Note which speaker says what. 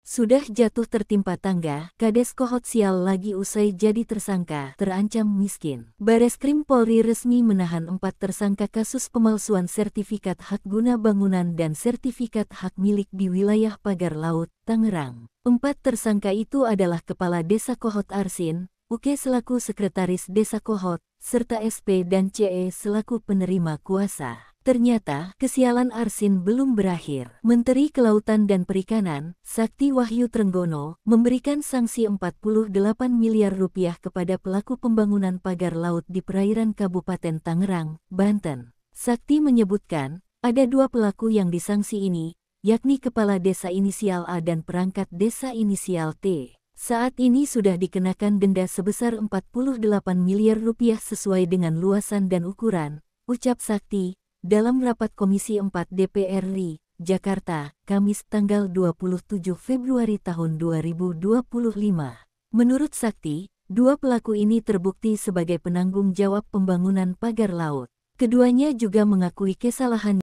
Speaker 1: Sudah jatuh tertimpa tangga, Kades Kohot sial lagi usai jadi tersangka, terancam miskin. Bareskrim Polri resmi menahan 4 tersangka kasus pemalsuan sertifikat hak guna bangunan dan sertifikat hak milik di wilayah Pagar Laut, Tangerang. 4 tersangka itu adalah Kepala Desa Kohot Arsin, UK selaku Sekretaris Desa Kohot, serta SP dan CE selaku penerima kuasa. Ternyata, kesialan Arsin belum berakhir. Menteri Kelautan dan Perikanan, Sakti Wahyu Trenggono, memberikan sanksi 48 miliar rupiah kepada pelaku pembangunan pagar laut di perairan Kabupaten Tangerang, Banten. Sakti menyebutkan, ada 2 pelaku yang disanksi ini, yakni Kepala Desa inisial A dan Perangkat Desa inisial T. Saat ini sudah dikenakan denda sebesar 48 miliar rupiah sesuai dengan luasan dan ukuran, ucap Sakti, dalam rapat Komisi 4 DPR RI, Jakarta, Kamis tanggal 27 Februari tahun 2025. Menurut Sakti, 2 pelaku ini terbukti sebagai penanggung jawab pembangunan pagar laut. Keduanya juga mengakui kesalahan